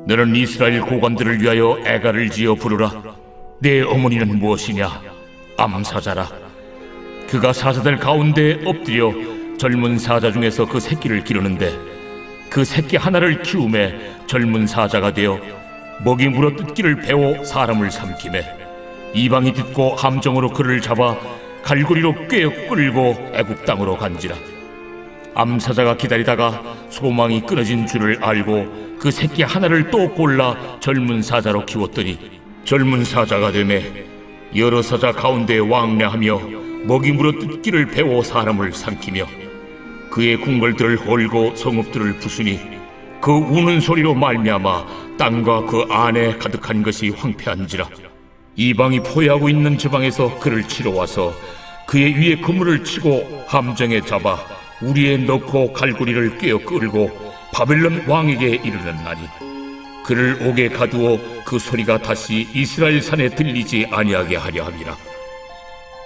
너는 이스라엘 고관들을 위하여 애가를 지어 부르라. 내 어머니는 무엇이냐? 암사자라. 그가 사자들 가운데 엎드려 젊은 사자 중에서 그 새끼를 기르는데 그 새끼 하나를 키우매 젊은 사자가 되어 먹이 물어뜯기를 배워 사람을 삼키매 이방이 듣고 함정으로 그를 잡아 갈고리로 꿰어 끌고 애굽 땅으로 간지라. 암사자가 기다리다가 소망이 끊어진 줄을 알고 그 새끼 하나를 또 골라 젊은 사자로 키웠더니 젊은 사자가 되매 여러 사자 가운데 왕래하며 먹이 물어뜯기를 배워 사람을 삼키며 그의 궁궐들을 헐고 성읍들을 부수니 그 우는 소리로 말미암아 땅과 그 안에 가득한 것이 황폐한지라. 이방이 포위하고 있는 지방에서 그를 치러 와서 그의 위에 그물을 치고 함정에 잡아 우리에 넣고 갈고리를 꿰어 끌고 바벨론 왕에게 이르렀나니 그를 옥에 가두어 그 소리가 다시 이스라엘 산에 들리지 아니하게 하려 함이라.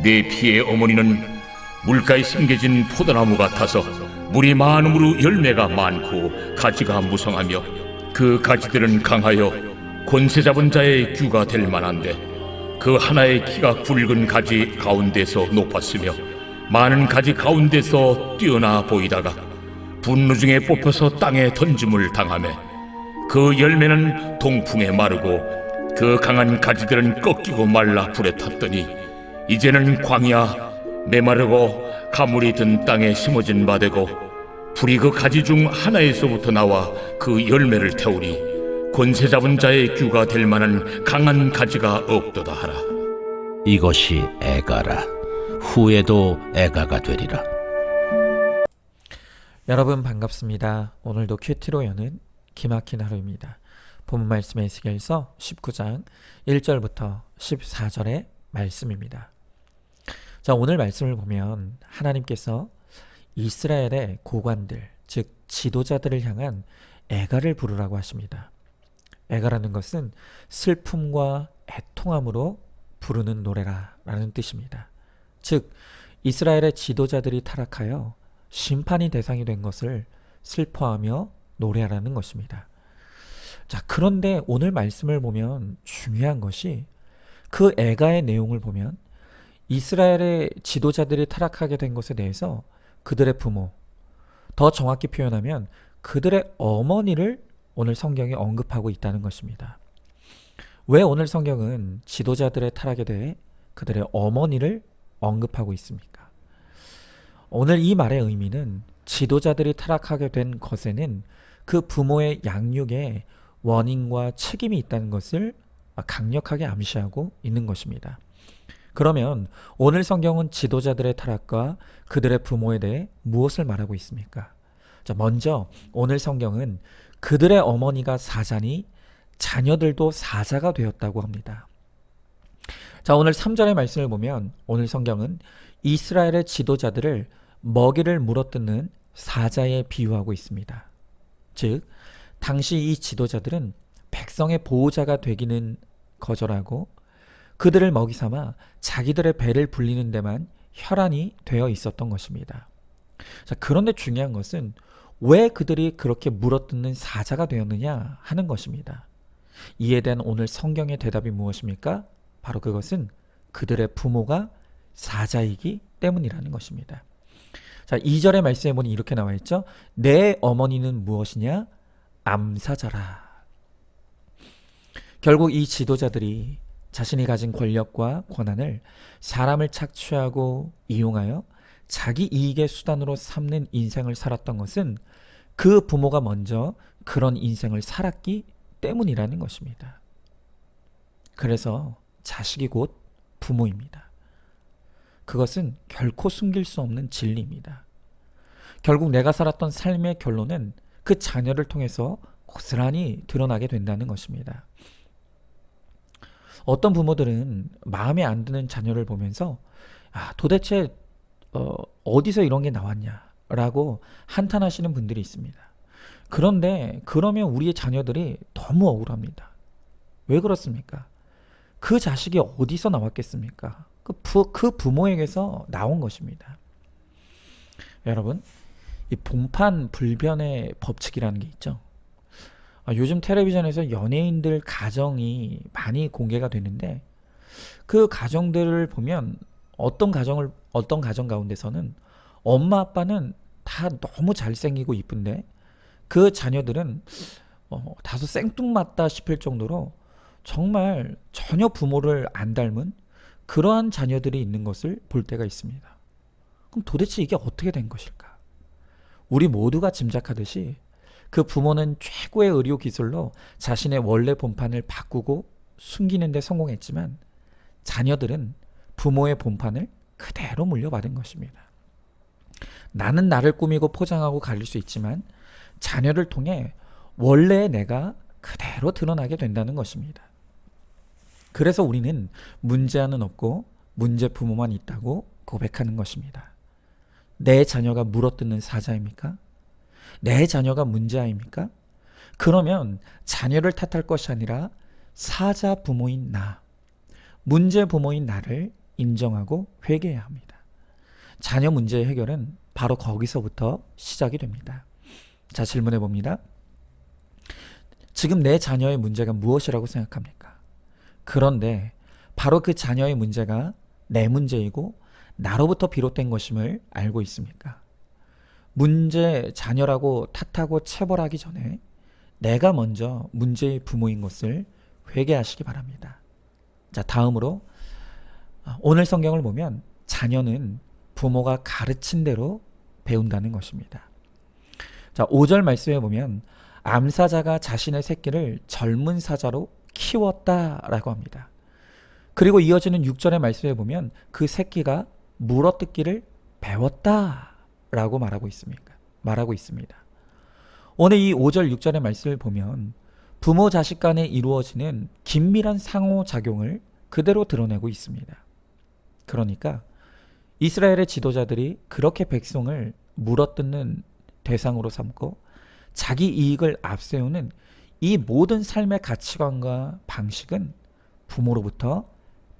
내 피의 어머니는 물가에 심겨진 포도나무 같아서 물이 많음으로 열매가 많고 가지가 무성하며 그 가지들은 강하여 권세 잡은 자의 규가 될 만한데 그 하나의 키가 굵은 가지 가운데서 높았으며 많은 가지 가운데서 뛰어나 보이다가 분노 중에 뽑혀서 땅에 던짐을 당하며 그 열매는 동풍에 마르고 그 강한 가지들은 꺾이고 말라 불에 탔더니 이제는 광야 메마르고 가물이 든 땅에 심어진 바 되고 불이 그 가지 중 하나에서부터 나와 그 열매를 태우니 권세 잡은 자의 규가 될 만한 강한 가지가 없도다 하라. 이것이 애가라. 후에도 애가가 되리라. 여러분 반갑습니다. 오늘도 큐티로 여는 기막힌 하루입니다. 본문 말씀 에스겔서 19장 1절부터 14절의 말씀입니다. 자, 오늘 말씀을 보면 하나님께서 이스라엘의 고관들, 즉 지도자들을 향한 애가를 부르라고 하십니다. 애가라는 것은 슬픔과 애통함으로 부르는 노래라는 뜻입니다. 즉 이스라엘의 지도자들이 타락하여 심판이 대상이 된 것을 슬퍼하며 노래하라는 것입니다. 자, 그런데 오늘 말씀을 보면 중요한 것이 그 애가의 내용을 보면 이스라엘의 지도자들이 타락하게 된 것에 대해서 그들의 부모, 더 정확히 표현하면 그들의 어머니를 오늘 성경이 언급하고 있다는 것입니다. 왜 오늘 성경은 지도자들의 타락에 대해 그들의 어머니를 언급하고 있습니까? 오늘 이 말의 의미는 지도자들이 타락하게 된 것에는 그 부모의 양육에 원인과 책임이 있다는 것을 강력하게 암시하고 있는 것입니다. 그러면 오늘 성경은 지도자들의 타락과 그들의 부모에 대해 무엇을 말하고 있습니까? 자, 먼저 오늘 성경은 그들의 어머니가 사자니 자녀들도 사자가 되었다고 합니다. 자, 오늘 3절의 말씀을 보면 오늘 성경은 이스라엘의 지도자들을 먹이를 물어뜯는 사자에 비유하고 있습니다. 즉, 당시 이 지도자들은 백성의 보호자가 되기는 거절하고 그들을 먹이 삼아 자기들의 배를 불리는 데만 혈안이 되어 있었던 것입니다. 자, 그런데 중요한 것은 왜 그들이 그렇게 물어뜯는 사자가 되었느냐 하는 것입니다. 이에 대한 오늘 성경의 대답이 무엇입니까? 바로 그것은 그들의 부모가 사자이기 때문이라는 것입니다. 자, 2절의 말씀에 보니 이렇게 나와 있죠. 내 어머니는 무엇이냐? 암사자라. 결국 이 지도자들이 자신이 가진 권력과 권한을 사람을 착취하고 이용하여 자기 이익의 수단으로 삼는 인생을 살았던 것은 그 부모가 먼저 그런 인생을 살았기 때문이라는 것입니다. 그래서 자식이 곧 부모입니다. 그것은 결코 숨길 수 없는 진리입니다. 결국 내가 살았던 삶의 결론은 그 자녀를 통해서 고스란히 드러나게 된다는 것입니다. 어떤 부모들은 마음에 안 드는 자녀를 보면서 도대체 어디서 이런 게 나왔냐라고 한탄하시는 분들이 있습니다. 그런데 그러면 우리의 자녀들이 너무 억울합니다. 왜 그렇습니까? 그 자식이 어디서 나왔겠습니까? 그 부모에게서 나온 것입니다. 여러분, 이 본판 불변의 법칙이라는 게 있죠. 요즘 텔레비전에서 연예인들 가정이 많이 공개가 되는데 그 가정들을 보면 어떤 가정 가운데서는 엄마 아빠는 다 너무 잘생기고 이쁜데 그 자녀들은 다소 생뚱맞다 싶을 정도로 정말 전혀 부모를 안 닮은 그러한 자녀들이 있는 것을 볼 때가 있습니다. 그럼 도대체 이게 어떻게 된 것일까? 우리 모두가 짐작하듯이 그 부모는 최고의 의료 기술로 자신의 원래 본판을 바꾸고 숨기는 데 성공했지만 자녀들은 부모의 본판을 그대로 물려받은 것입니다. 나는 나를 꾸미고 포장하고 가릴 수 있지만 자녀를 통해 원래의 내가 그대로 드러나게 된다는 것입니다. 그래서 우리는 문제아는 없고 문제 부모만 있다고 고백하는 것입니다. 내 자녀가 물어뜯는 사자입니까? 내 자녀가 문제아입니까? 그러면 자녀를 탓할 것이 아니라 사자 부모인 나, 문제 부모인 나를 인정하고 회개해야 합니다. 자녀 문제의 해결은 바로 거기서부터 시작이 됩니다. 자, 질문해 봅니다. 지금 내 자녀의 문제가 무엇이라고 생각합니까? 그런데 바로 그 자녀의 문제가 내 문제이고 나로부터 비롯된 것임을 알고 있습니까? 문제 자녀라고 탓하고 체벌하기 전에 내가 먼저 문제의 부모인 것을 회개하시기 바랍니다. 자, 다음으로 오늘 성경을 보면 자녀는 부모가 가르친 대로 배운다는 것입니다. 자, 5절 말씀에 보면 암사자가 자신의 새끼를 젊은 사자로 키웠다라고 합니다. 그리고 이어지는 6절의 말씀에 보면 그 새끼가 물어뜯기를 배웠다라고 말하고 있습니다. 오늘 이 5절 6절의 말씀을 보면 부모 자식 간에 이루어지는 긴밀한 상호작용을 그대로 드러내고 있습니다. 그러니까 이스라엘의 지도자들이 그렇게 백성을 물어뜯는 대상으로 삼고 자기 이익을 앞세우는 이 모든 삶의 가치관과 방식은 부모로부터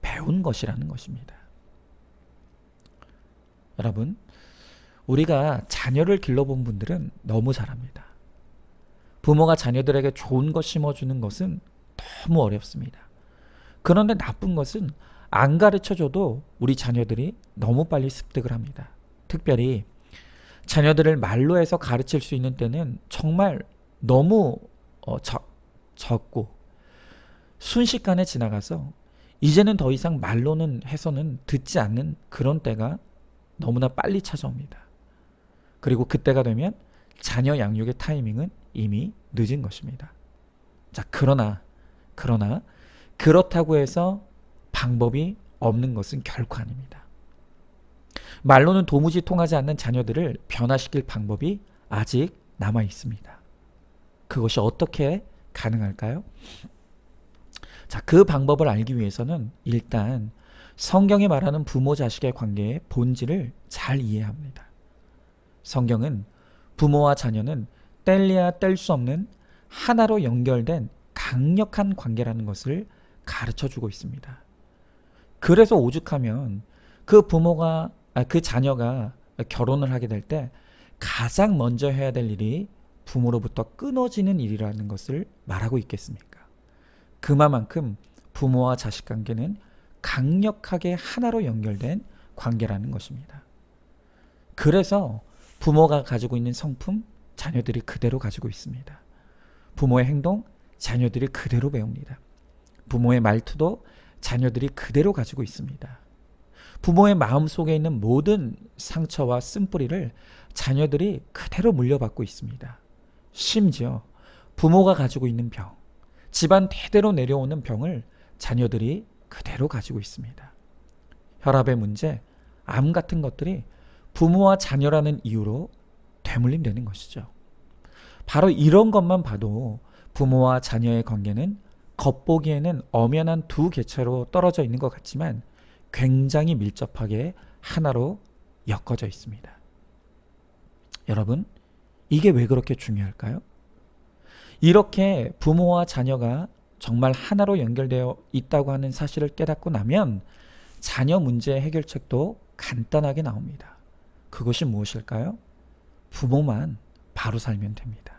배운 것이라는 것입니다. 여러분, 우리가 자녀를 길러본 분들은 너무 잘합니다. 부모가 자녀들에게 좋은 것 심어주는 것은 너무 어렵습니다. 그런데 나쁜 것은 안 가르쳐줘도 우리 자녀들이 너무 빨리 습득을 합니다. 특별히 자녀들을 말로 해서 가르칠 수 있는 때는 정말 너무 적고 순식간에 지나가서 이제는 더 이상 말로는 해서는 듣지 않는 그런 때가 너무나 빨리 찾아옵니다. 그리고 그때가 되면 자녀 양육의 타이밍은 이미 늦은 것입니다. 자, 그러나 그렇다고 해서 방법이 없는 것은 결코 아닙니다. 말로는 도무지 통하지 않는 자녀들을 변화시킬 방법이 아직 남아 있습니다. 그것이 어떻게 가능할까요? 자, 그 방법을 알기 위해서는 일단 성경이 말하는 부모 자식의 관계의 본질을 잘 이해해야 합니다. 성경은 부모와 자녀는 뗄래야 뗄 수 없는 하나로 연결된 강력한 관계라는 것을 가르쳐 주고 있습니다. 그래서 오죽하면 그 자녀가 결혼을 하게 될 때 가장 먼저 해야 될 일이 부모로부터 끊어지는 일이라는 것을 말하고 있겠습니까? 그만큼 부모와 자식 관계는 강력하게 하나로 연결된 관계라는 것입니다. 그래서 부모가 가지고 있는 성품, 자녀들이 그대로 가지고 있습니다. 부모의 행동, 자녀들이 그대로 배웁니다. 부모의 말투도 자녀들이 그대로 가지고 있습니다. 부모의 마음속에 있는 모든 상처와 쓴뿌리를 자녀들이 그대로 물려받고 있습니다. 심지어 부모가 가지고 있는 병, 집안 대대로 내려오는 병을 자녀들이 그대로 가지고 있습니다. 혈압의 문제, 암 같은 것들이 부모와 자녀라는 이유로 되물림되는 것이죠. 바로 이런 것만 봐도 부모와 자녀의 관계는 겉보기에는 엄연한 두 개체로 떨어져 있는 것 같지만 굉장히 밀접하게 하나로 엮어져 있습니다. 여러분, 이게 왜 그렇게 중요할까요? 이렇게 부모와 자녀가 정말 하나로 연결되어 있다고 하는 사실을 깨닫고 나면 자녀 문제의 해결책도 간단하게 나옵니다. 그것이 무엇일까요? 부모만 바로 살면 됩니다.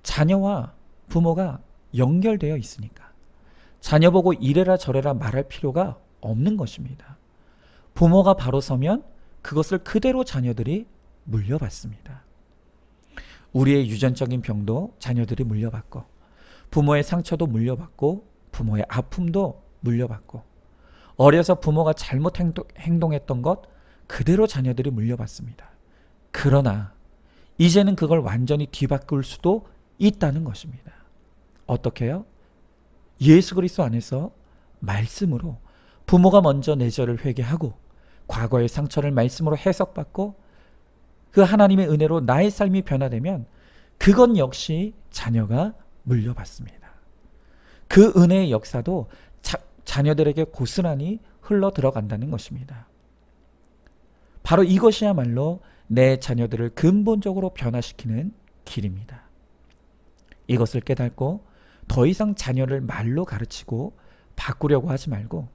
자녀와 부모가 연결되어 있으니까 자녀 보고 이래라 저래라 말할 필요가 없는 것입니다. 부모가 바로 서면 그것을 그대로 자녀들이 물려받습니다. 우리의 유전적인 병도 자녀들이 물려받고, 부모의 상처도 물려받고, 부모의 아픔도 물려받고, 어려서 부모가 잘못 행동했던 것 그대로 자녀들이 물려받습니다. 그러나 이제는 그걸 완전히 뒤바꿀 수도 있다는 것입니다. 어떻게요? 예수 그리스도 안에서 말씀으로 부모가 먼저 내 죄를 회개하고 과거의 상처를 말씀으로 해석받고 그 하나님의 은혜로 나의 삶이 변화되면 그건 역시 자녀가 물려받습니다. 그 은혜의 역사도 자녀들에게 고스란히 흘러 들어간다는 것입니다. 바로 이것이야말로 내 자녀들을 근본적으로 변화시키는 길입니다. 이것을 깨닫고 더 이상 자녀를 말로 가르치고 바꾸려고 하지 말고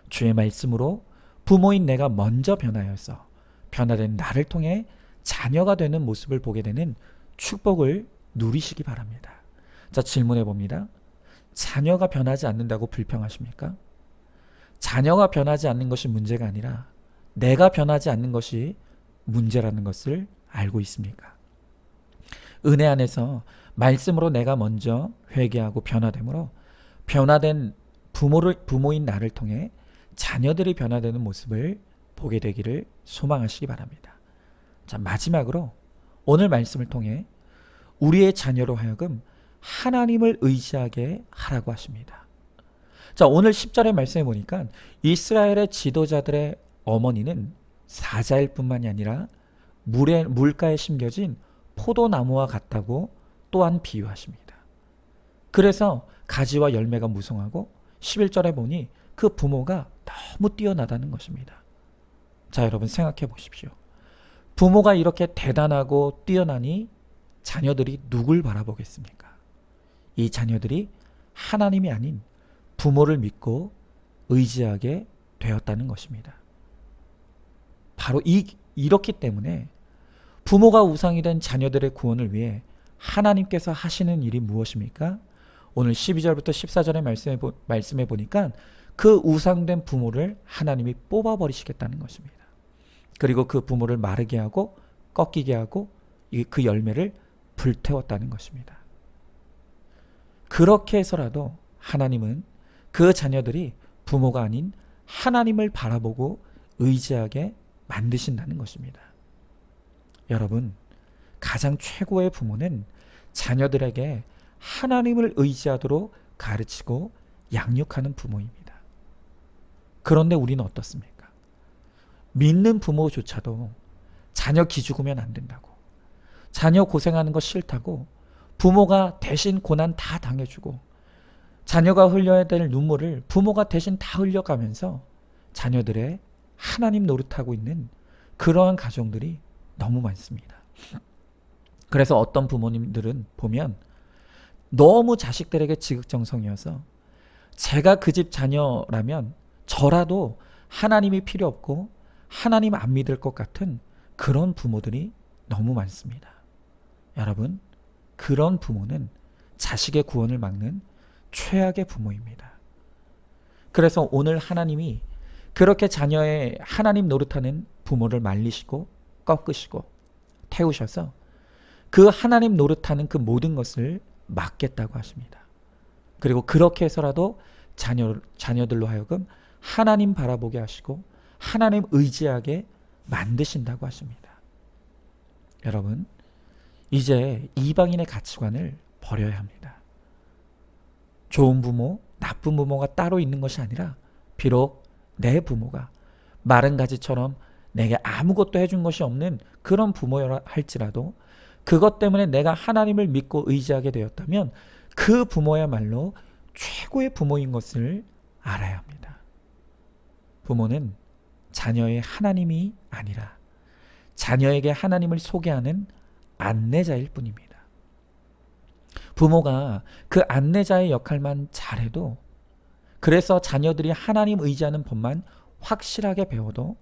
주의 말씀으로 부모인 내가 먼저 변하여서 변화된 나를 통해 자녀가 되는 모습을 보게 되는 축복을 누리시기 바랍니다. 자, 질문해 봅니다. 자녀가 변하지 않는다고 불평하십니까? 자녀가 변하지 않는 것이 문제가 아니라 내가 변하지 않는 것이 문제라는 것을 알고 있습니까? 은혜 안에서 말씀으로 내가 먼저 회개하고 변화되므로 변화된 부모인 나를 통해 자녀들이 변화되는 모습을 보게 되기를 소망하시기 바랍니다. 자, 마지막으로 오늘 말씀을 통해 우리의 자녀로 하여금 하나님을 의지하게 하라고 하십니다. 자, 오늘 10절의 말씀에 보니까 이스라엘의 지도자들의 어머니는 사자일 뿐만이 아니라 물가에 심겨진 포도나무와 같다고 또한 비유하십니다. 그래서 가지와 열매가 무성하고 11절에 보니 그 부모가 너무 뛰어나다는 것입니다. 자, 여러분 생각해 보십시오. 부모가 이렇게 대단하고 뛰어나니 자녀들이 누굴 바라보겠습니까? 이 자녀들이 하나님이 아닌 부모를 믿고 의지하게 되었다는 것입니다. 바로 이렇기 때문에 부모가 우상이 된 자녀들의 구원을 위해 하나님께서 하시는 일이 무엇입니까? 오늘 12절부터 14절의 말씀에 보니까 그 우상된 부모를 하나님이 뽑아버리시겠다는 것입니다. 그리고 그 부모를 마르게 하고 꺾이게 하고 그 열매를 불태웠다는 것입니다. 그렇게 해서라도 하나님은 그 자녀들이 부모가 아닌 하나님을 바라보고 의지하게 만드신다는 것입니다. 여러분, 가장 최고의 부모는 자녀들에게 하나님을 의지하도록 가르치고 양육하는 부모입니다. 그런데 우리는 어떻습니까? 믿는 부모조차도 자녀 기죽으면 안 된다고, 자녀 고생하는 거 싫다고 부모가 대신 고난 다 당해주고 자녀가 흘려야 될 눈물을 부모가 대신 다 흘려가면서 자녀들의 하나님 노릇하고 있는 그러한 가정들이 너무 많습니다. 그래서 어떤 부모님들은 보면 너무 자식들에게 지극정성이어서 제가 그 집 자녀라면 저라도 하나님이 필요 없고 하나님 안 믿을 것 같은 그런 부모들이 너무 많습니다. 여러분, 그런 부모는 자식의 구원을 막는 최악의 부모입니다. 그래서 오늘 하나님이 그렇게 자녀의 하나님 노릇하는 부모를 말리시고 꺾으시고 태우셔서 그 하나님 노릇하는 그 모든 것을 막겠다고 하십니다. 그리고 그렇게 해서라도 자녀들로 하여금 하나님 바라보게 하시고 하나님 의지하게 만드신다고 하십니다. 여러분, 이제 이방인의 가치관을 버려야 합니다. 좋은 부모, 나쁜 부모가 따로 있는 것이 아니라 비록 내 부모가 마른 가지처럼 내게 아무것도 해준 것이 없는 그런 부모라 할지라도 그것 때문에 내가 하나님을 믿고 의지하게 되었다면 그 부모야말로 최고의 부모인 것을 알아야 합니다. 부모는 자녀의 하나님이 아니라 자녀에게 하나님을 소개하는 안내자일 뿐입니다. 부모가 그 안내자의 역할만 잘해도, 그래서 자녀들이 하나님 의지하는 법만 확실하게 배워도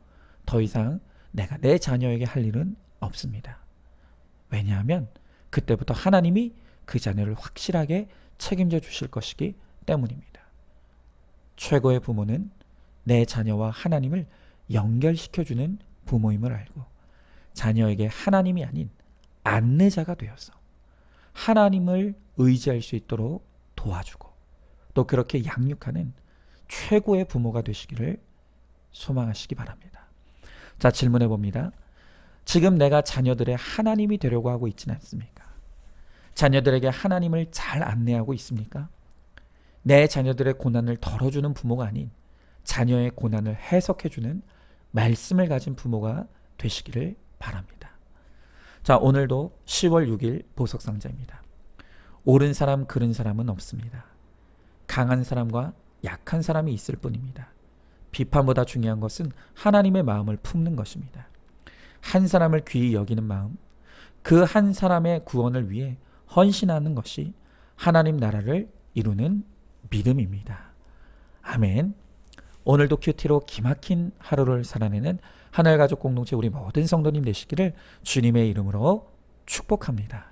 더 이상 내가 내 자녀에게 할 일은 없습니다. 왜냐하면 그때부터 하나님이 그 자녀를 확실하게 책임져 주실 것이기 때문입니다. 최고의 부모는 내 자녀와 하나님을 연결시켜주는 부모임을 알고 자녀에게 하나님이 아닌 안내자가 되어서 하나님을 의지할 수 있도록 도와주고 또 그렇게 양육하는 최고의 부모가 되시기를 소망하시기 바랍니다. 자, 질문해 봅니다. 지금 내가 자녀들의 하나님이 되려고 하고 있지는 않습니까? 자녀들에게 하나님을 잘 안내하고 있습니까? 내 자녀들의 고난을 덜어주는 부모가 아닌 자녀의 고난을 해석해주는 말씀을 가진 부모가 되시기를 바랍니다. 자, 오늘도 10월 6일 보석상자입니다. 옳은 사람, 그른 사람은 없습니다. 강한 사람과 약한 사람이 있을 뿐입니다. 비판보다 중요한 것은 하나님의 마음을 품는 것입니다. 한 사람을 귀히 여기는 마음, 그 한 사람의 구원을 위해 헌신하는 것이 하나님 나라를 이루는 믿음입니다. 아멘. 오늘도 큐티로 기막힌 하루를 살아내는 하늘가족 공동체 우리 모든 성도님 되시기를 주님의 이름으로 축복합니다.